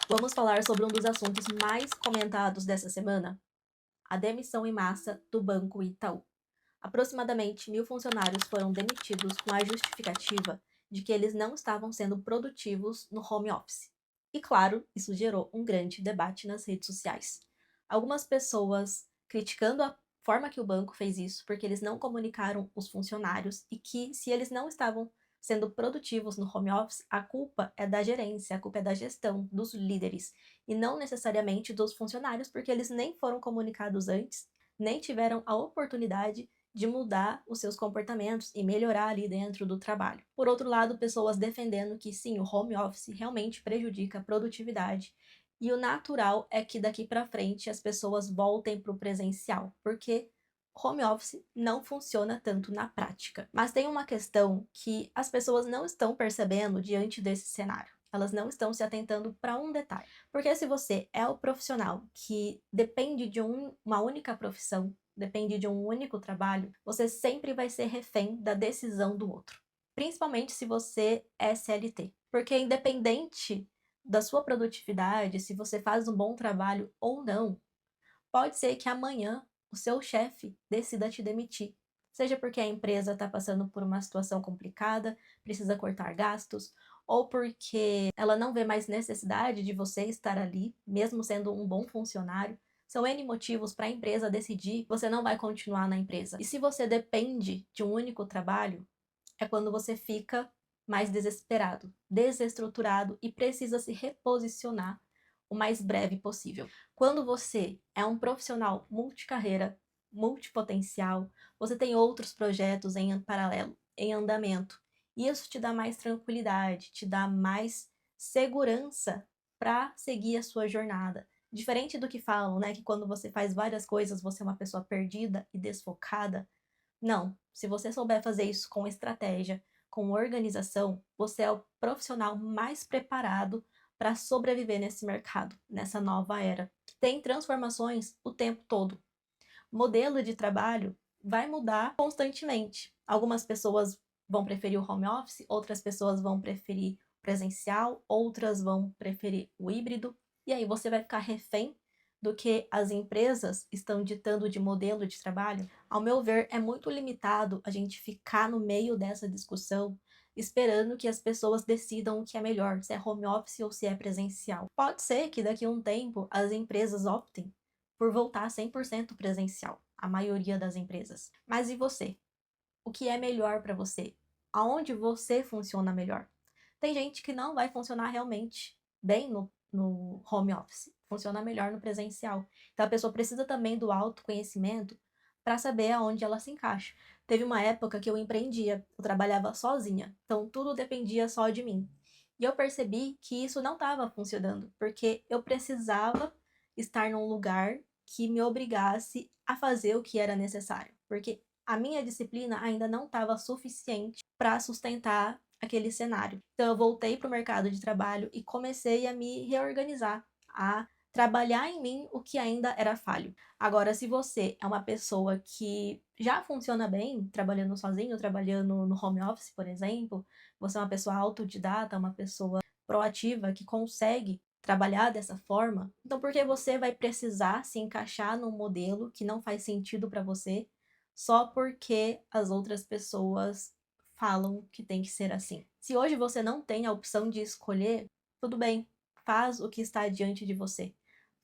Vamos falar sobre um dos assuntos mais comentados dessa semana: a demissão em massa do Banco Itaú. Aproximadamente 1.000 funcionários foram demitidos com a justificativa de que eles não estavam sendo produtivos no home office. E claro, isso gerou um grande debate nas redes sociais. Algumas pessoas criticando a forma que o banco fez isso, porque eles não comunicaram os funcionários e que, se eles não estavam sendo produtivos no home office, a culpa é da gerência, a culpa é da gestão, dos líderes, e não necessariamente dos funcionários, porque eles nem foram comunicados antes, nem tiveram a oportunidade de mudar os seus comportamentos e melhorar ali dentro do trabalho. Por outro lado, pessoas defendendo que sim, o home office realmente prejudica a produtividade e o natural é que daqui para frente as pessoas voltem para o presencial, porque home office não funciona tanto na prática. Mas tem uma questão que as pessoas não estão percebendo diante desse cenário. Elas não estão se atentando para um detalhe. Porque se você é o profissional que depende de uma única profissão, depende de um único trabalho, você sempre vai ser refém da decisão do outro. Principalmente se você é CLT. Porque independente da sua produtividade, se você faz um bom trabalho ou não, pode ser que amanhã o seu chefe decida te demitir. Seja porque a empresa está passando por uma situação complicada, precisa cortar gastos, ou porque ela não vê mais necessidade de você estar ali, mesmo sendo um bom funcionário. São N motivos para a empresa decidir que você não vai continuar na empresa. E se você depende de um único trabalho, é quando você fica mais desesperado, desestruturado e precisa se reposicionar o mais breve possível. Quando você é um profissional multicarreira, multipotencial, você tem outros projetos em paralelo, em andamento. E isso te dá mais tranquilidade, te dá mais segurança para seguir a sua jornada. Diferente do que falam, né, que quando você faz várias coisas, você é uma pessoa perdida e desfocada. Não, se você souber fazer isso com estratégia, com organização, você é o profissional mais preparado para sobreviver nesse mercado, nessa nova era, que tem transformações o tempo todo. Modelo de trabalho vai mudar constantemente. Algumas pessoas vão preferir o home office, outras pessoas vão preferir presencial, outras vão preferir o híbrido, e aí você vai ficar refém do que as empresas estão ditando de modelo de trabalho. Ao meu ver, é muito limitado a gente ficar no meio dessa discussão esperando que as pessoas decidam o que é melhor, se é home office ou se é presencial. Pode ser que daqui a um tempo as empresas optem por voltar 100% presencial, a maioria das empresas. Mas e você? O que é melhor para você? Aonde você funciona melhor? Tem gente que não vai funcionar realmente bem no home office, funciona melhor no presencial. Então a pessoa precisa também do autoconhecimento para saber aonde ela se encaixa. Teve uma época que eu empreendia, eu trabalhava sozinha, então tudo dependia só de mim. E eu percebi que isso não estava funcionando, porque eu precisava estar num lugar que me obrigasse a fazer o que era necessário, porque a minha disciplina ainda não estava suficiente para sustentar aquele cenário. Então eu voltei para o mercado de trabalho e comecei a me reorganizar, a trabalhar em mim o que ainda era falho. Agora, se você é uma pessoa que já funciona bem, trabalhando sozinho, trabalhando no home office, por exemplo, você é uma pessoa autodidata, uma pessoa proativa que consegue trabalhar dessa forma, então por que você vai precisar se encaixar num modelo que não faz sentido para você só porque as outras pessoas falam que tem que ser assim? Se hoje você não tem a opção de escolher, tudo bem, faz o que está diante de você.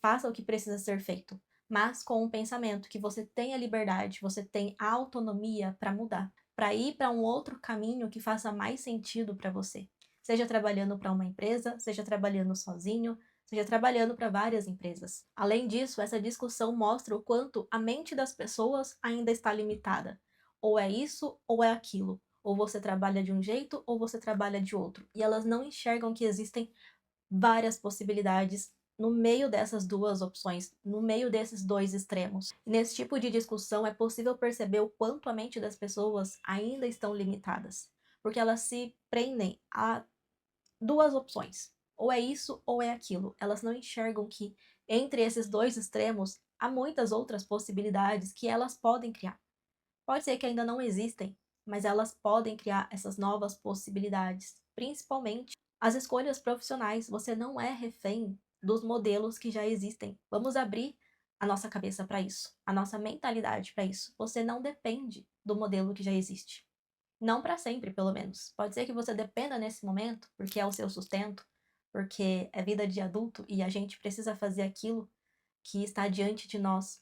Faça o que precisa ser feito, mas com o pensamento que você tem a liberdade, você tem a autonomia para mudar, para ir para um outro caminho que faça mais sentido para você. Seja trabalhando para uma empresa, seja trabalhando sozinho, seja trabalhando para várias empresas. Além disso, essa discussão mostra o quanto a mente das pessoas ainda está limitada. Ou é isso ou é aquilo. Ou você trabalha de um jeito ou você trabalha de outro. E elas não enxergam que existem várias possibilidades no meio dessas duas opções, no meio desses dois extremos. E nesse tipo de discussão é possível perceber o quanto a mente das pessoas ainda estão limitadas, porque elas se prendem a duas opções. Ou é isso ou é aquilo. Elas não enxergam que entre esses dois extremos há muitas outras possibilidades que elas podem criar. Pode ser que ainda não existem, mas elas podem criar essas novas possibilidades, principalmente as escolhas profissionais. Você não é refém dos modelos que já existem. Vamos abrir a nossa cabeça para isso, a nossa mentalidade para isso. Você não depende do modelo que já existe. Não para sempre, pelo menos. Pode ser que você dependa nesse momento, porque é o seu sustento, porque é vida de adulto e a gente precisa fazer aquilo que está diante de nós.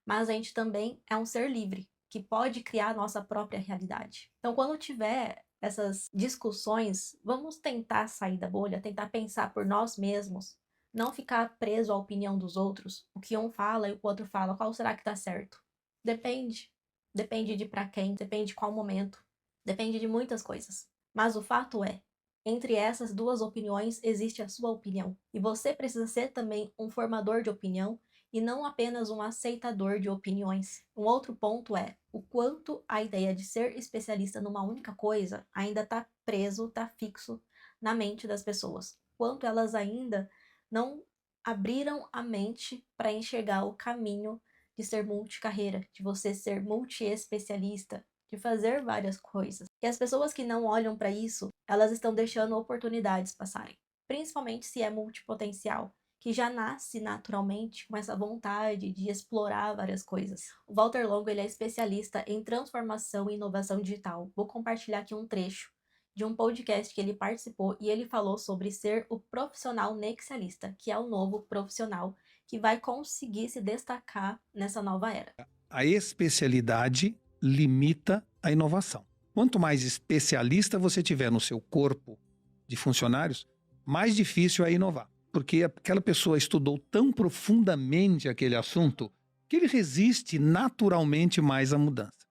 Mas a gente também é um ser livre, que pode criar a nossa própria realidade. Então, quando tiver essas discussões, vamos tentar sair da bolha, tentar pensar por nós mesmos, não ficar preso à opinião dos outros. O que um fala e o outro fala, qual será que tá certo? Depende. Depende de para quem, depende de qual momento, depende de muitas coisas. Mas o fato é, entre essas duas opiniões existe a sua opinião. E você precisa ser também um formador de opinião e não apenas um aceitador de opiniões. Um outro ponto é o quanto a ideia de ser especialista numa única coisa ainda está preso, está fixo na mente das pessoas. Quanto elas ainda não abriram a mente para enxergar o caminho de ser multicarreira, de você ser multiespecialista, de fazer várias coisas. E as pessoas que não olham para isso, elas estão deixando oportunidades passarem, principalmente se é multipotencial, que já nasce naturalmente com essa vontade de explorar várias coisas. O Walter Longo ele é especialista em transformação e inovação digital. Vou compartilhar aqui um trecho de um podcast que ele participou e ele falou sobre ser o profissional nexialista, que é o novo profissional que vai conseguir se destacar nessa nova era. A especialidade limita a inovação. Quanto mais especialista você tiver no seu corpo de funcionários, mais difícil é inovar. Porque aquela pessoa estudou tão profundamente aquele assunto que ele resiste naturalmente mais à mudança.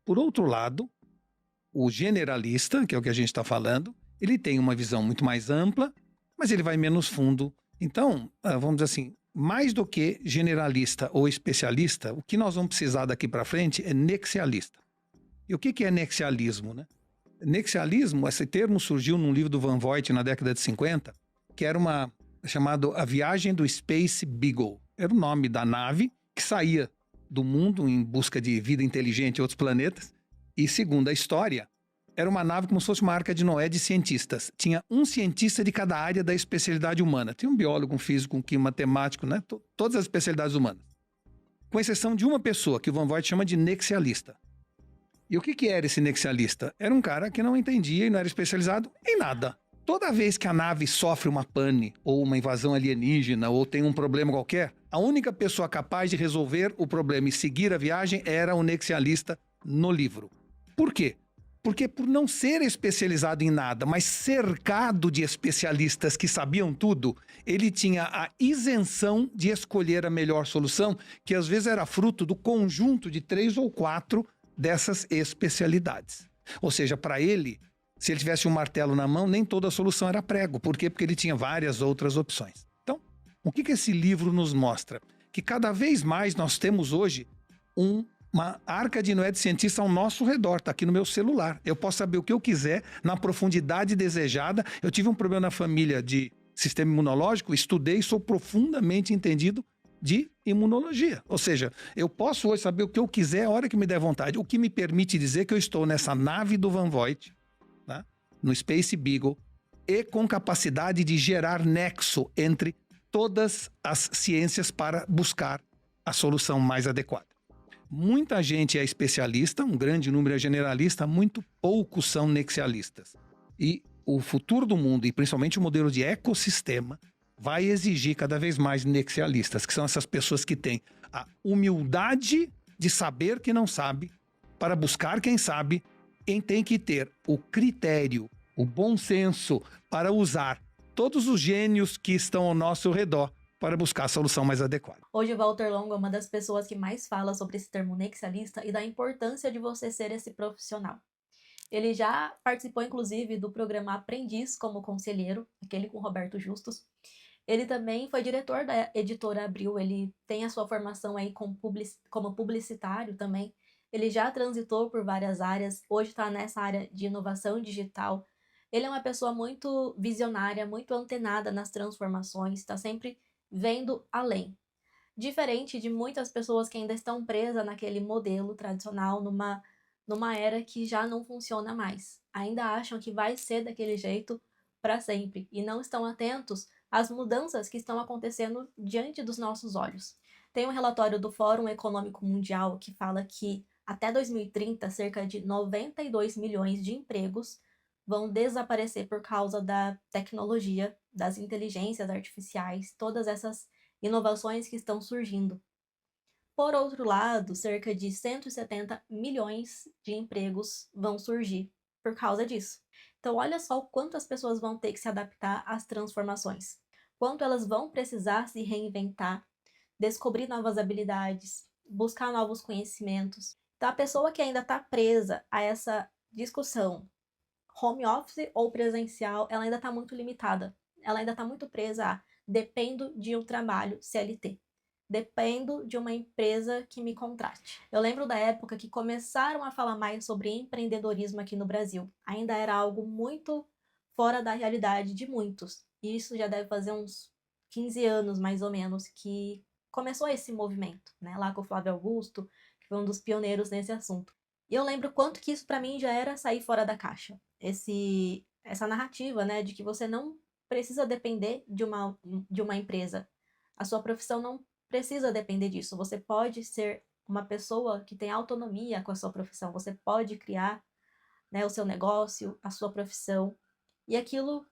Por outro lado, o generalista, que é o que a gente está falando, ele tem uma visão muito mais ampla, mas ele vai menos fundo. Então, vamos dizer assim, mais do que generalista ou especialista, o que nós vamos precisar daqui para frente é nexialista. E o que é nexialismo, né? Nexialismo, esse termo surgiu num livro do Van Vogt na década de 50, que era chamado A Viagem do Space Beagle. Era o nome da nave que saía do mundo em busca de vida inteligente em outros planetas. E, segundo a história, era uma nave como se fosse uma arca de Noé de cientistas. Tinha um cientista de cada área da especialidade humana. Tinha um biólogo, um físico, um químico, matemático, né? Todas as especialidades humanas. Com exceção de uma pessoa, que o Van Vogt chama de nexialista. E o que era esse nexialista? Era um cara que não entendia e não era especializado em nada. Toda vez que a nave sofre uma pane, ou uma invasão alienígena, ou tem um problema qualquer, a única pessoa capaz de resolver o problema e seguir a viagem era o nexialista no livro. Por quê? Porque por não ser especializado em nada, mas cercado de especialistas que sabiam tudo, ele tinha a isenção de escolher a melhor solução, que às vezes era fruto do conjunto de 3 ou 4 dessas especialidades. Ou seja, para ele, se ele tivesse um martelo na mão, nem toda a solução era prego. Por quê? Porque ele tinha várias outras opções. Então, o que esse livro nos mostra? Que cada vez mais nós temos hoje uma arca de Noé de cientista ao nosso redor, está aqui no meu celular. Eu posso saber o que eu quiser, na profundidade desejada. Eu tive um problema na família de sistema imunológico, estudei, sou profundamente entendido de imunologia. Ou seja, eu posso hoje saber o que eu quiser a hora que me der vontade, o que me permite dizer que eu estou nessa nave do Van Vogt, né, no Space Beagle, e com capacidade de gerar nexo entre todas as ciências para buscar a solução mais adequada. Muita gente é especialista, um grande número é generalista, muito poucos são nexialistas. E o futuro do mundo, e principalmente o modelo de ecossistema, vai exigir cada vez mais nexialistas, que são essas pessoas que têm a humildade de saber que não sabe, para buscar quem sabe, e tem que ter o critério, o bom senso para usar todos os gênios que estão ao nosso redor para buscar a solução mais adequada. Hoje o Walter Longo é uma das pessoas que mais fala sobre esse termo nexialista e da importância de você ser esse profissional. Ele já participou, inclusive, do programa Aprendiz como conselheiro, aquele com Roberto Justus. Ele também foi diretor da editora Abril, ele tem a sua formação aí como publicitário também. Ele já transitou por várias áreas, hoje está nessa área de inovação digital. Ele é uma pessoa muito visionária, muito antenada nas transformações, está sempre vendo além. Diferente de muitas pessoas que ainda estão presas naquele modelo tradicional, numa era que já não funciona mais. Ainda acham que vai ser daquele jeito para sempre e não estão atentos as mudanças que estão acontecendo diante dos nossos olhos. Tem um relatório do Fórum Econômico Mundial que fala que até 2030, cerca de 92 milhões de empregos vão desaparecer por causa da tecnologia, das inteligências artificiais, todas essas inovações que estão surgindo. Por outro lado, cerca de 170 milhões de empregos vão surgir por causa disso. Então, olha só o quanto as pessoas vão ter que se adaptar às transformações, quanto elas vão precisar se reinventar, descobrir novas habilidades, buscar novos conhecimentos. Então, a pessoa que ainda está presa a essa discussão home office ou presencial, ela ainda está muito limitada. Ela ainda está muito presa a dependo de um trabalho CLT. Dependo de uma empresa que me contrate. Eu lembro da época que começaram a falar mais sobre empreendedorismo aqui no Brasil. Ainda era algo muito fora da realidade de muitos. E isso já deve fazer uns 15 anos, mais ou menos, que começou esse movimento, né? Lá com o Flávio Augusto, que foi um dos pioneiros nesse assunto. E eu lembro quanto que isso para mim já era sair fora da caixa. Essa narrativa, né, de que você não precisa depender de uma empresa. A sua profissão não precisa depender disso. Você pode ser uma pessoa que tem autonomia com a sua profissão. Você pode criar, né, o seu negócio, a sua profissão. E aquilo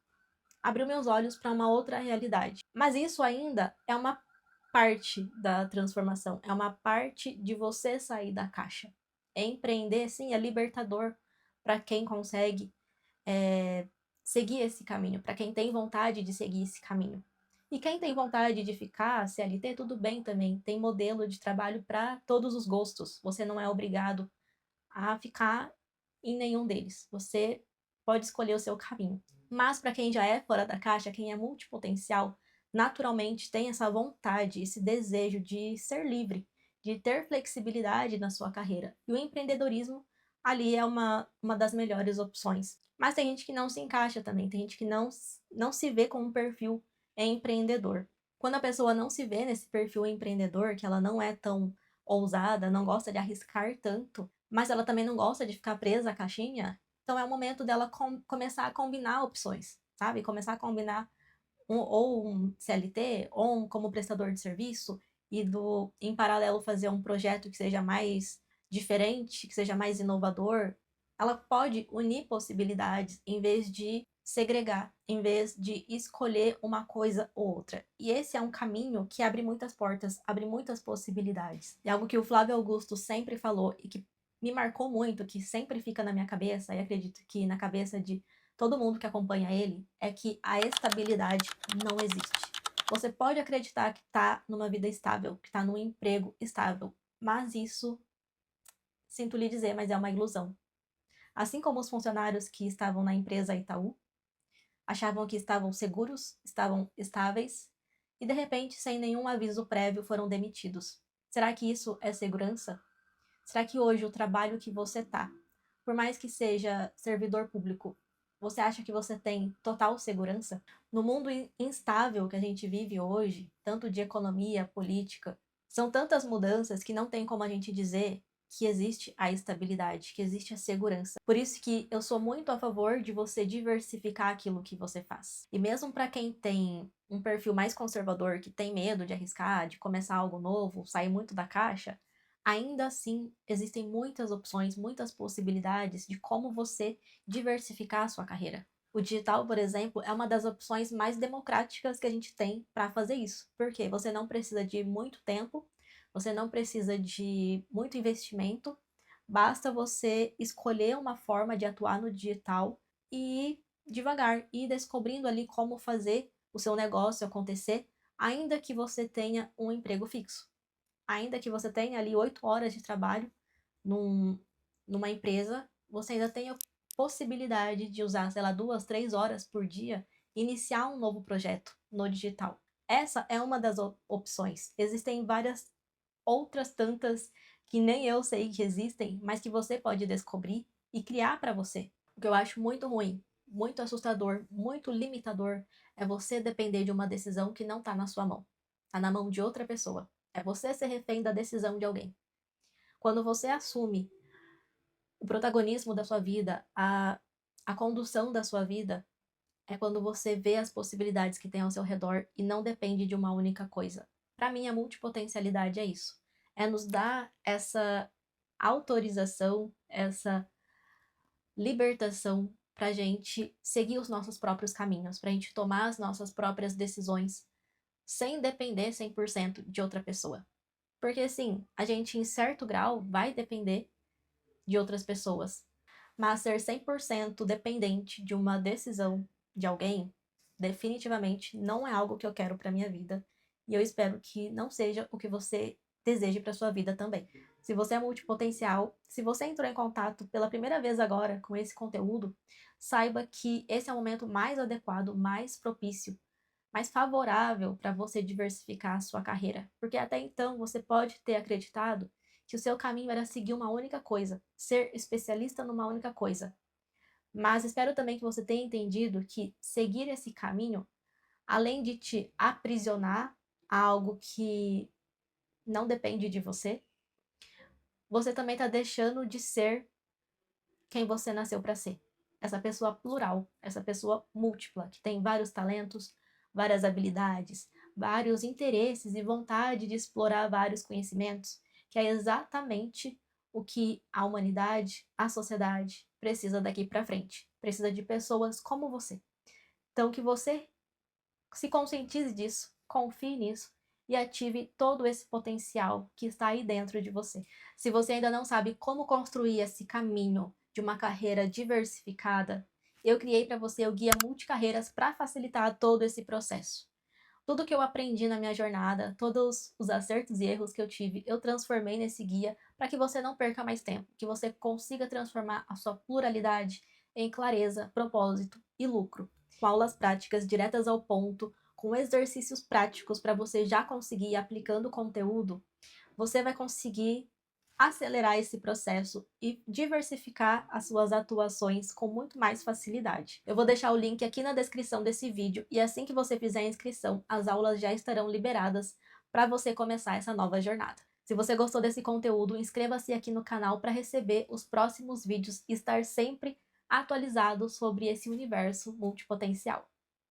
abriu meus olhos para uma outra realidade. Mas isso ainda é uma parte da transformação. É uma parte de você sair da caixa. Empreender, sim, é libertador para quem consegue seguir esse caminho, para quem tem vontade de seguir esse caminho. E quem tem vontade de ficar CLT, tudo bem também. Tem modelo de trabalho para todos os gostos. Você não é obrigado a ficar em nenhum deles. Você pode escolher o seu caminho. Mas para quem já é fora da caixa, quem é multipotencial, naturalmente tem essa vontade, esse desejo de ser livre, de ter flexibilidade na sua carreira. E o empreendedorismo ali é uma das melhores opções. Mas tem gente que não se encaixa também, tem gente que não se vê com um perfil empreendedor. Quando a pessoa não se vê nesse perfil empreendedor, que ela não é tão ousada, não gosta de arriscar tanto, mas ela também não gosta de ficar presa à caixinha, então é o momento dela começar a combinar opções, sabe? Começar a combinar ou um CLT, ou como prestador de serviço, e em paralelo fazer um projeto que seja mais diferente, que seja mais inovador. Ela pode unir possibilidades em vez de segregar, em vez de escolher uma coisa ou outra. E esse é um caminho que abre muitas portas, abre muitas possibilidades. E algo que o Flávio Augusto sempre falou e que me marcou muito, que sempre fica na minha cabeça, e acredito que na cabeça de todo mundo que acompanha ele, é que a estabilidade não existe. Você pode acreditar que está numa vida estável, que está num emprego estável, mas isso, sinto lhe dizer, mas é uma ilusão. Assim como os funcionários que estavam na empresa Itaú, achavam que estavam seguros, estavam estáveis, e de repente, sem nenhum aviso prévio, foram demitidos. Será que isso é segurança? Será que hoje o trabalho que você tá, por mais que seja servidor público, você acha que você tem total segurança? No mundo instável que a gente vive hoje, tanto de economia, política, são tantas mudanças que não tem como a gente dizer que existe a estabilidade, que existe a segurança. Por isso que eu sou muito a favor de você diversificar aquilo que você faz. E mesmo para quem tem um perfil mais conservador, que tem medo de arriscar, de começar algo novo, sair muito da caixa, ainda assim existem muitas opções, muitas possibilidades de como você diversificar a sua carreira. O digital, por exemplo, é uma das opções mais democráticas que a gente tem para fazer isso. Porque você não precisa de muito tempo, você não precisa de muito investimento, basta você escolher uma forma de atuar no digital e ir devagar, ir descobrindo ali como fazer o seu negócio acontecer, ainda que você tenha um emprego fixo. Ainda que você tenha ali 8 horas de trabalho numa empresa, você ainda tem a possibilidade de usar, sei lá, 2, 3 horas por dia e iniciar um novo projeto no digital. Essa é uma das opções. Existem várias outras tantas que nem eu sei que existem, mas que você pode descobrir e criar para você. O que eu acho muito ruim, muito assustador, muito limitador é você depender de uma decisão que não está na sua mão. Está na mão de outra pessoa. É você ser refém da decisão de alguém. Quando você assume o protagonismo da sua vida, a condução da sua vida, É quando você vê as possibilidades que tem ao seu redor e não depende de uma única coisa. Para mim, a multipotencialidade é isso. É nos dar essa autorização, essa libertação para a gente seguir os nossos próprios caminhos, para a gente tomar as nossas próprias decisões sem depender 100% de outra pessoa. Porque, sim, a gente, em certo grau, vai depender de outras pessoas, mas ser 100% dependente de uma decisão de alguém, definitivamente não é algo que eu quero para minha vida. E eu espero que não seja o que você deseje para sua vida também. Se você é multipotencial, se você entrou em contato pela primeira vez agora com esse conteúdo, saiba que esse é o momento mais adequado, mais propício, mais favorável para você diversificar a sua carreira. Porque até então você pode ter acreditado que o seu caminho era seguir uma única coisa, ser especialista numa única coisa. Mas espero também que você tenha entendido que seguir esse caminho, além de te aprisionar a algo que não depende de você, você também está deixando de ser quem você nasceu para ser. Essa pessoa plural, essa pessoa múltipla, que tem vários talentos, várias habilidades, vários interesses e vontade de explorar vários conhecimentos, que é exatamente o que a humanidade, a sociedade precisa daqui para frente. Precisa de pessoas como você. Então, que você se conscientize disso, confie nisso e ative todo esse potencial que está aí dentro de você. Se você ainda não sabe como construir esse caminho de uma carreira diversificada, eu criei para você o Guia Multicarreiras para facilitar todo esse processo. Tudo que eu aprendi na minha jornada, todos os acertos e erros que eu tive, eu transformei nesse guia para que você não perca mais tempo, que você consiga transformar a sua pluralidade em clareza, propósito e lucro. Com aulas práticas diretas ao ponto, com exercícios práticos para você já conseguir ir aplicando o conteúdo, você vai conseguir acelerar esse processo e diversificar as suas atuações com muito mais facilidade. Eu vou deixar o link aqui na descrição desse vídeo e assim que você fizer a inscrição, as aulas já estarão liberadas para você começar essa nova jornada. Se você gostou desse conteúdo, inscreva-se aqui no canal para receber os próximos vídeos e estar sempre atualizado sobre esse universo multipotencial.